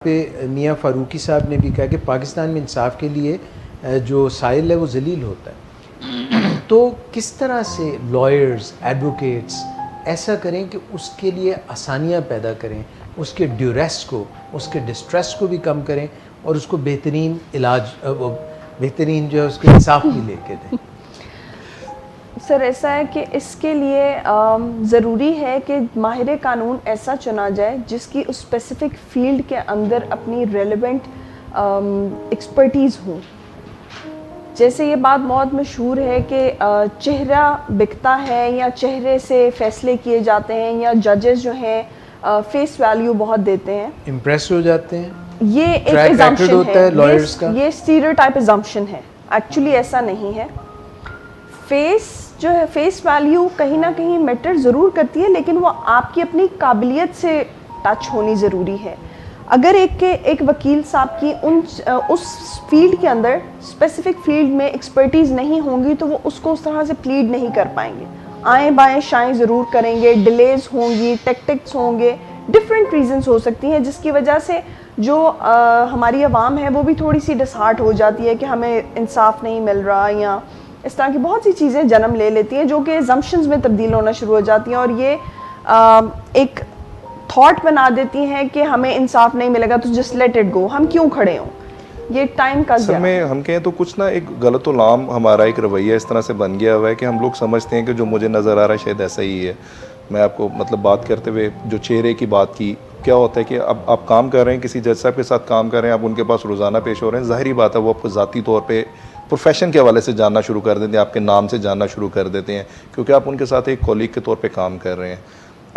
पे मियाँ फ़ारूकी साहब ने भी कहा कि पाकिस्तान में इंसाफ के लिए जो साइल है वो ज़लील होता है। तो किस तरह से लॉयर्स, एडवोकेट्स ऐसा करें कि उसके लिए आसानियाँ पैदा करें, उसके ड्यूरेस को, उसके डिस्ट्रेस को भी कम करें और उसको बेहतरीन इलाज बेहतरीन जो है उसको इंसाफ भी लेके दें। सर ऐसा है कि इसके लिए ज़रूरी है कि माहिर कानून ऐसा चुना जाए जिसकी उस स्पेसिफ़िक फ़ील्ड के अंदर अपनी रेलेवेंट एक्सपर्टीज़ हो। जैसे ये बात बहुत मशहूर है कि चेहरा बिकता है या चेहरे से फ़ैसले किए जाते हैं या जजेस जो हैं फ़ेस वैल्यू बहुत देते हैं, इम्प्रेस हो जाते हैं। ये एक ट्रैक रिकॉर्ड अज़म्पशन होता है लॉयर्स का। ये स्टीरियोटाइप अज़म्पशन है। एक्चुअली ऐसा नहीं है। फेस जो है, फेस वैल्यू कहीं ना कहीं मैटर ज़रूर करती है, लेकिन वो आपकी अपनी काबिलियत से टच होनी ज़रूरी है। अगर एक वकील साहब की उस फील्ड के अंदर स्पेसिफिक फील्ड में एक्सपर्टीज़ नहीं होंगी तो वो उसको उस तरह से प्लीड नहीं कर पाएंगे। आएँ बाएँ शाएँ ज़रूर करेंगे, डिलेज होंगी, टेक्टिक्स होंगे, डिफरेंट रीजंस हो सकती हैं जिसकी वजह से जो हमारी आवाम है वो भी थोड़ी सी डिसहार्ट हो जाती है कि हमें इंसाफ नहीं मिल रहा, या इस तरह की बहुत सी चीज़ें जन्म ले लेती हैं जो कि assumptions में तब्दील होना शुरू हो जाती हैं और ये एक थॉट बना देती हैं कि हमें इंसाफ नहीं मिलेगा तो जस्ट लेट इट गो, हम क्यों खड़े हों। ये टाइम का सब में हम कहें तो कुछ ना एक गलत उलाम हमारा एक रवैया इस तरह से बन गया हुआ है कि हम लोग समझते हैं कि जो मुझे नज़र आ रहा है शायद ऐसा ही है। मैं आपको मतलब बात करते हुए जो चेहरे की बात की, क्या होता है कि अब आप काम कर रहे हैं, किसी जज साहब के साथ काम कर रहे हैं, आप उनके पास रोज़ाना पेश हो रहे हैं, ज़ाहिरी बात है वो आपको ज़ाती तौर पे प्रोफेशन के हवाले से जानना शुरू कर देते हैं, आपके नाम से जानना शुरू कर देते हैं क्योंकि आप उनके साथ एक कॉलीग के तौर पे काम कर रहे हैं।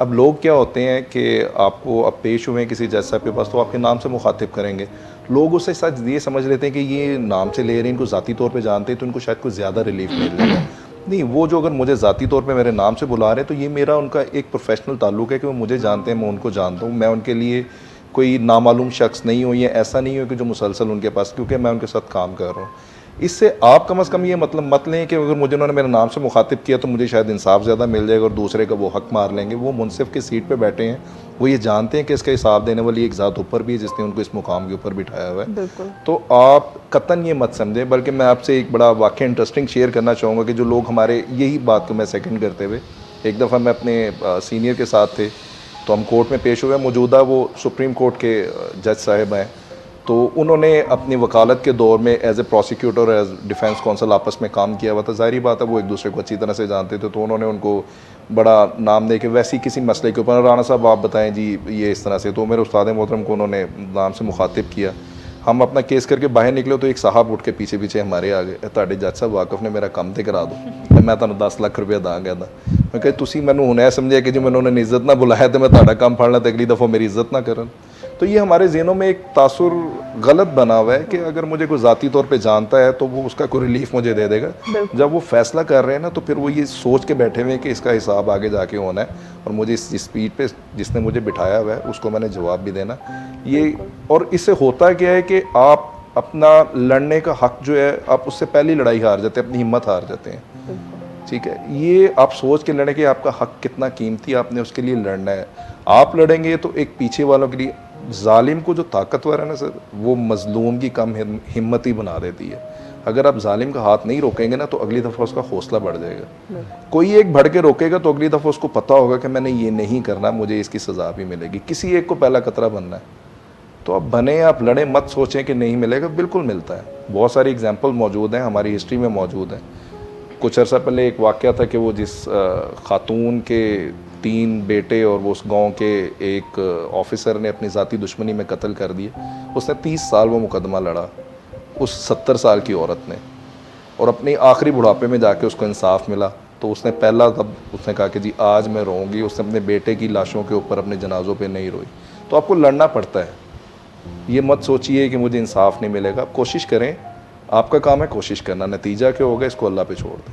अब लोग क्या होते हैं कि आपको अब पेश हुए हैं किसी जज साहब के पास तो आपके नाम से मुखातिब करेंगे। लोग उससे सच ये समझ लेते हैं कि ये नाम से ले रहे हैं, इनको ज़ाती तौर पे जानते हैं तो इनको शायद कुछ ज़्यादा रिलीफ मिल जाएगा। नहीं, वो जो अगर मुझे ज़ाती तौर पे मेरे नाम से बुला रहे हैं तो ये मेरा उनका एक प्रोफेशनल ताल्लुक़ है कि वो मुझे जानते हैं, मैं उनको जानता हूँ। मैं उनके लिए कोई नामालूम शख्स नहीं हूँ, या ऐसा नहीं हो कि जो मुसलसल उनके पास, क्योंकि मैं उनके साथ काम कर रहा हूँ। इससे आप कम से कम ये मतलब मत लें कि अगर मुझे उन्होंने मेरे नाम से मुखातिब किया तो मुझे शायद इंसाफ ज़्यादा मिल जाएगा और दूसरे का वो हक मार लेंगे। वो मुनसिफ की सीट पे बैठे हैं, वो ये जानते हैं कि इसका हिसाब देने वाली एक ज़ात ऊपर भी है जिसने उनको इस मुकाम के ऊपर बिठाया हुआ है। तो आप कतन ये मत समझें, बल्कि मैं आपसे एक बड़ा वाक़या इंटरेस्टिंग शेयर करना चाहूँगा कि जो लोग हमारे यही बात को मैं सेकेंड करते हुए, एक दफ़ा मैं अपने सीनियर के साथ थे तो हम कोर्ट में पेश हुए। मौजूदा वो सुप्रीम कोर्ट के जज साहब हैं, तो उन्होंने अपनी वकालत के दौर में as a prosecutor, as defence counsel आपस में काम किया हुआ था। ज़ाहिर बात है वो एक दूसरे को अच्छी तरह से जानते थे, तो उन्होंने उनको बड़ा नाम दे के वैसे ही किसी मसले के ऊपर, राना साहब आप बताएं जी ये इस तरह से, तो मेरे उस्ताद मोहतरम को उन्होंने नाम से मुखातिब किया। हम अपना केस करके बाहर निकले तो एक साहब उठ के पीछे पीछे हमारे आ गए, ताड़े जज साहब वाकफ ने मेरा काम तो करा दो, मैं तुहानू 10 लाख रुपया दा गया था। मैं कहा तुसी मैनू हुण समझिया कि जी मैंने उन्होंने इज्जत ना बुलाया तो मैं ताड़ा काम फड़ ला तो अगली दफ़ा मेरी इज्जत ना करन। तो ये हमारे ज़हनों में एक तासुर गलत बना हुआ है कि अगर मुझे कोई ज़ाती तौर पे जानता है तो वो उसका कोई रिलीफ मुझे दे देगा। जब वो फैसला कर रहे हैं ना तो फिर वो ये सोच के बैठे हुए हैं कि इसका हिसाब आगे जाके होना है और मुझे इस स्पीड पे जिसने मुझे बिठाया हुआ है उसको मैंने जवाब भी देना ये। और इससे होता क्या है कि आप अपना लड़ने का हक जो है आप उससे पहली लड़ाई हार जाते हैं, अपनी हिम्मत हार जाते हैं। ठीक है, ये आप सोच के लड़ें कि आपका हक कितना कीमती है, आपने उसके लिए लड़ना है। आप लड़ेंगे तो एक पीछे वालों के लिए, जालिम को जो ताकतवर है ना सर, वो मजलूम की कम हिम्मत ही बना देती है। अगर आप जालिम का हाथ नहीं रोकेंगे ना तो अगली दफ़ा उसका हौसला बढ़ जाएगा। कोई एक भड़ के रोकेगा तो अगली दफ़ा उसको पता होगा कि मैंने ये नहीं करना, मुझे इसकी सज़ा भी मिलेगी। किसी एक को पहला खतरा बनना है तो आप बने, आप लड़ें, मत सोचें कि नहीं मिलेगा, बिल्कुल मिलता है। बहुत सारी एग्जाम्पल मौजूद हैं, हमारी हिस्ट्री में मौजूद हैं। कुछ अर्सा पहले एक वाक़या था कि वो जिस खातून के 3 बेटे और वो उस गांव के एक ऑफिसर ने अपनी ज़ाती दुश्मनी में कत्ल कर दिया। उसने 30 साल वो मुकदमा लड़ा उस 70 साल की औरत ने, और अपनी आखिरी बुढ़ापे में जाके उसको इंसाफ मिला। तो उसने पहला तब उसने कहा कि जी आज मैं रोऊंगी। उसने अपने बेटे की लाशों के ऊपर अपने जनाजों पे नहीं रोई। तो आपको लड़ना पड़ता है, ये मत सोचिए कि मुझे इंसाफ नहीं मिलेगा। आप कोशिश करें, आपका काम है कोशिश करना, नतीजा क्या होगा इसको अल्लाह पे छोड़ दें।